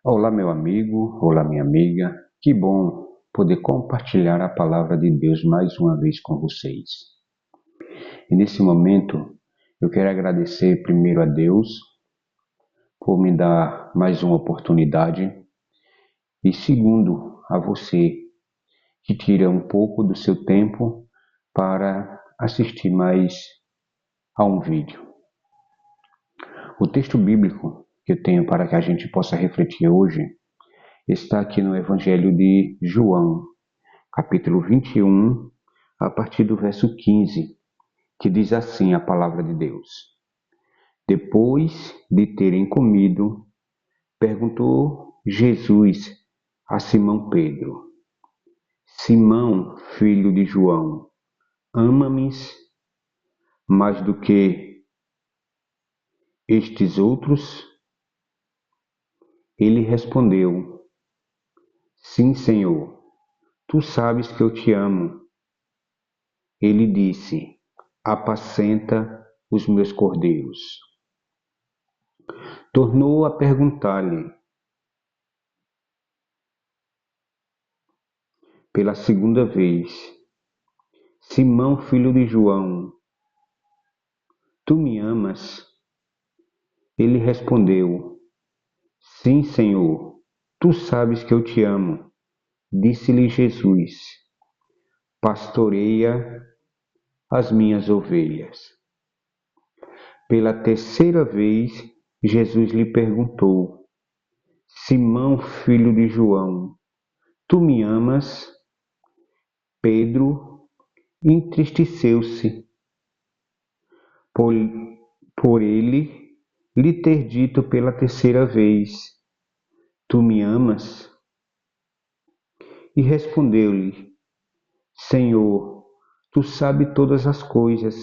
Olá, meu amigo, olá, minha amiga. Que bom poder compartilhar a palavra de Deus mais uma vez com vocês. E nesse momento, eu quero agradecer primeiro a Deus por me dar mais uma oportunidade e segundo a você que tira um pouco do seu tempo para assistir mais a um vídeo. O texto bíblico que eu tenho para que a gente possa refletir hoje está aqui no Evangelho de João, capítulo 21, a partir do verso 15, que diz assim a palavra de Deus. Depois de terem comido, perguntou Jesus a Simão Pedro: Simão, filho de João, ama-me mais do que estes outros? Ele respondeu: Sim, Senhor, tu sabes que eu te amo. Ele disse: Apacenta os meus cordeiros. Tornou a perguntar-lhe pela segunda vez: Simão, filho de João, tu me amas? Ele respondeu: Sim, Senhor, tu sabes que eu te amo. Disse-lhe Jesus: Pastoreia as minhas ovelhas. Pela terceira vez, Jesus lhe perguntou: Simão, filho de João, tu me amas? Pedro entristeceu-se por, por ele lhe ter dito pela terceira vez: Tu me amas? E respondeu-lhe: Senhor, tu sabes todas as coisas.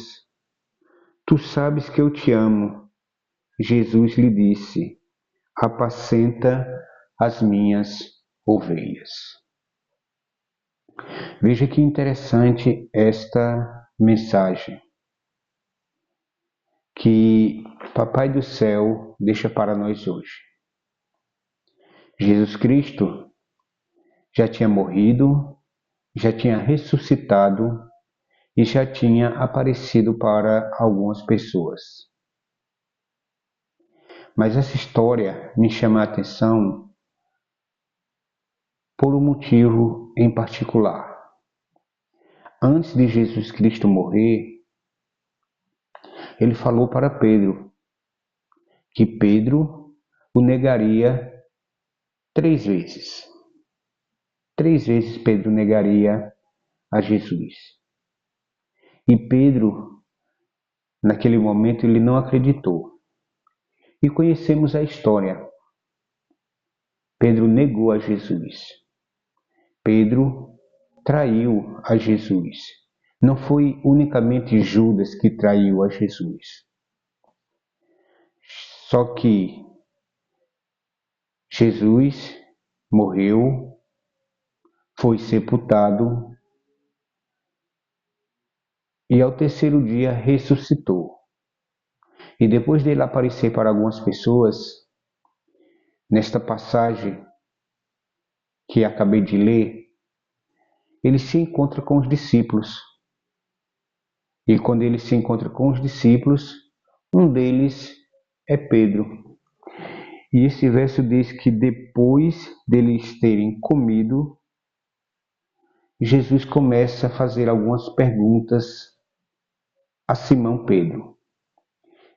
Tu sabes que eu te amo. Jesus lhe disse: Apacenta as minhas ovelhas. Veja que interessante esta mensagem que Papai do Céu deixa para nós hoje. Jesus Cristo já tinha morrido, já tinha ressuscitado e já tinha aparecido para algumas pessoas. Mas essa história me chama a atenção por um motivo em particular. Antes de Jesus Cristo morrer, ele falou para Pedro que Pedro o negaria 3 vezes. 3 vezes Pedro negaria a Jesus. E Pedro, naquele momento, ele não acreditou. E conhecemos a história. Pedro negou a Jesus. Pedro traiu a Jesus. Não foi unicamente Judas que traiu a Jesus. Só que Jesus morreu, foi sepultado e ao terceiro dia ressuscitou. E depois dele aparecer para algumas pessoas, nesta passagem que acabei de ler, ele se encontra com os discípulos. E quando ele se encontra com os discípulos, um deles é Pedro. E esse verso diz que depois deles terem comido, Jesus começa a fazer algumas perguntas a Simão Pedro.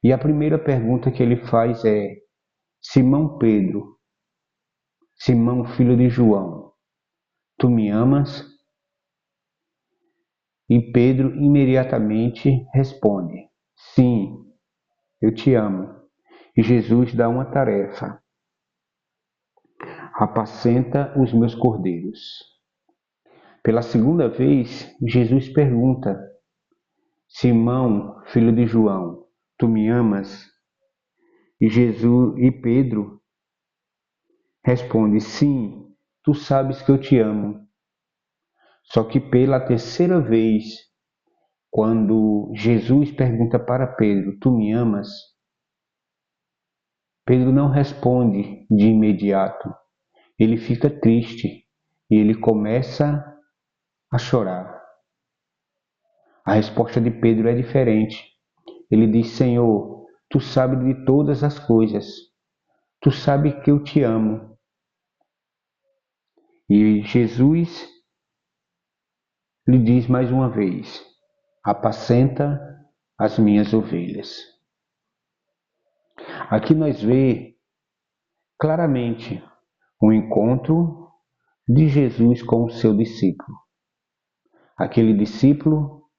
E a primeira pergunta que ele faz é: Simão Pedro, Simão filho de João, tu me amas? E Pedro imediatamente responde: Sim, eu te amo. E Jesus dá uma tarefa: apacenta os meus cordeiros. Pela segunda vez, Jesus pergunta: Simão, filho de João, tu me amas? E Pedro responde: Sim, tu sabes que eu te amo. Só que pela terceira vez, quando Jesus pergunta para Pedro: Tu me amas? Pedro não responde de imediato. Ele fica triste e ele começa a chorar. A resposta de Pedro é diferente. Ele diz: Senhor, tu sabes de todas as coisas. Tu sabes que eu te amo. E Jesus lhe diz mais uma vez: apacenta as minhas ovelhas. Aqui nós vemos claramente um encontro de Jesus com o seu discípulo. Aquele discípulo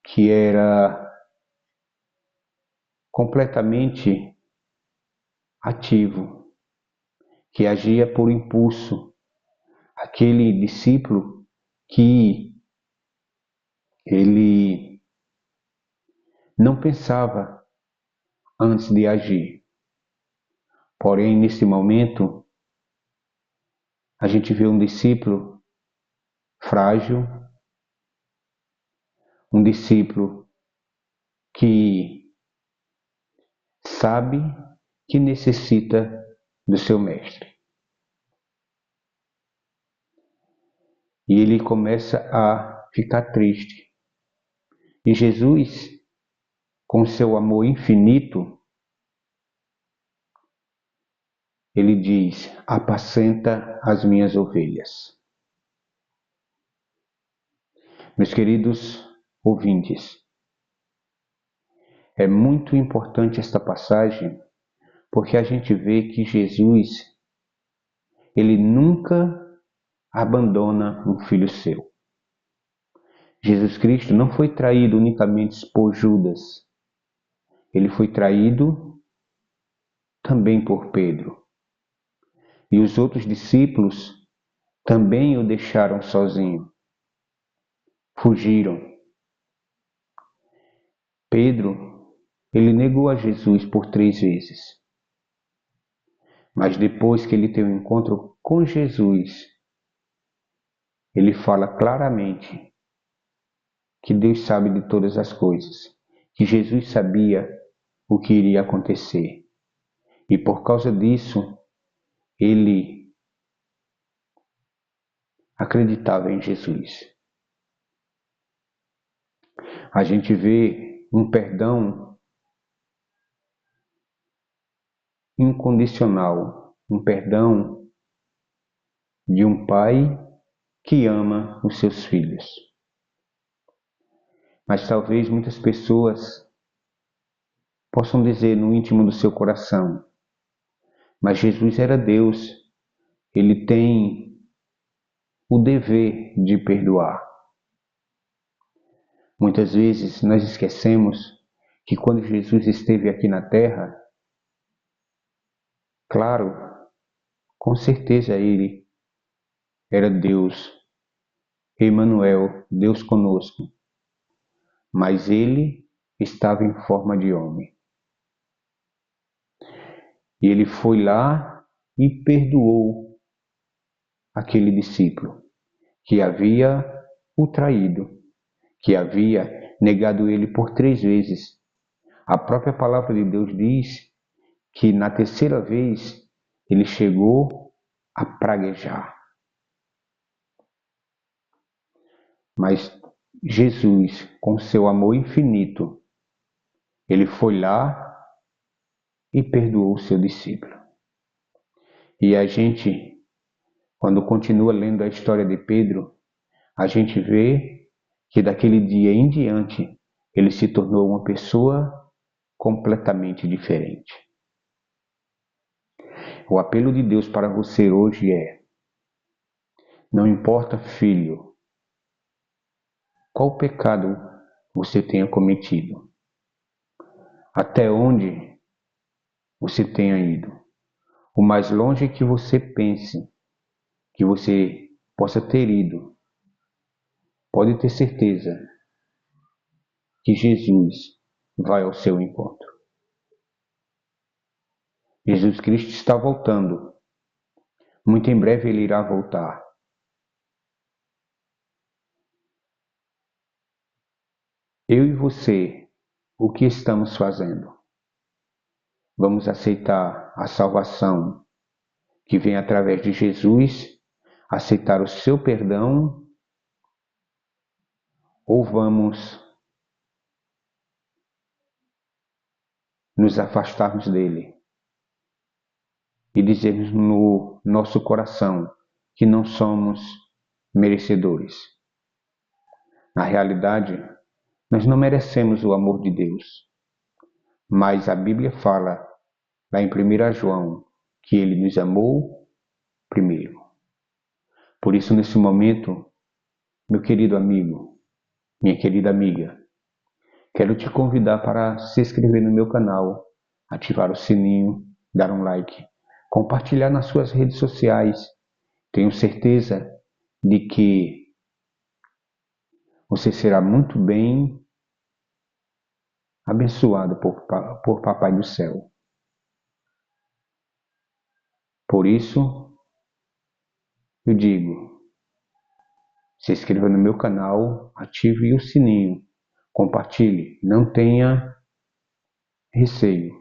que era completamente ativo, que agia por impulso. Aquele discípulo que ele não pensava antes de agir. Porém, nesse momento, a gente vê um discípulo frágil, um discípulo que sabe que necessita do seu mestre. E ele começa a ficar triste. E Jesus, com seu amor infinito, ele diz: apacenta as minhas ovelhas. Meus queridos ouvintes, é muito importante esta passagem porque a gente vê que Jesus, ele nunca abandona um filho seu. Jesus Cristo não foi traído unicamente por Judas, ele foi traído também por Pedro. E os outros discípulos também o deixaram sozinho, fugiram. Pedro, ele negou a Jesus por 3 vezes. Mas depois que ele tem um encontro com Jesus, ele fala claramente que Deus sabe de todas as coisas, que Jesus sabia o que iria acontecer. E por causa disso, ele acreditava em Jesus. A gente vê um perdão incondicional, um perdão de um pai que ama os seus filhos. Mas talvez muitas pessoas possam dizer no íntimo do seu coração: mas Jesus era Deus, ele tem o dever de perdoar. Muitas vezes nós esquecemos que quando Jesus esteve aqui na terra, claro, com certeza ele era Deus, Emmanuel, Deus conosco, mas ele estava em forma de homem. E ele foi lá e perdoou aquele discípulo que havia o traído, que havia negado ele por 3 vezes. A própria palavra de Deus diz que na terceira vez ele chegou a praguejar. Mas Jesus, com seu amor infinito, ele foi lá e perdoou o seu discípulo. E a gente, quando continua lendo a história de Pedro, a gente vê que daquele dia em diante ele se tornou uma pessoa completamente diferente. O apelo de Deus para você hoje é: não importa, filho, qual pecado você tenha cometido, até onde você tenha ido, o mais longe que você pense que você possa ter ido, pode ter certeza que Jesus vai ao seu encontro. Jesus Cristo está voltando. Muito em breve ele irá voltar. Eu e você, o que estamos fazendo? Vamos aceitar a salvação que vem através de Jesus, aceitar o seu perdão, ou vamos nos afastarmos dele e dizermos no nosso coração que não somos merecedores? Na realidade, nós não merecemos o amor de Deus, mas a Bíblia fala lá em 1 João que ele nos amou primeiro. Por isso, nesse momento, meu querido amigo, minha querida amiga, quero te convidar para se inscrever no meu canal, ativar o sininho, dar um like, compartilhar nas suas redes sociais. Tenho certeza de que você será muito bem abençoado por Papai do Céu. Por isso, eu digo, se inscreva no meu canal, ative o sininho, compartilhe, não tenha receio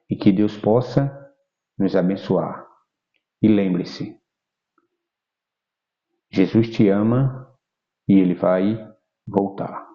e que Deus possa nos abençoar. E lembre-se, Jesus te ama e ele vai voltar.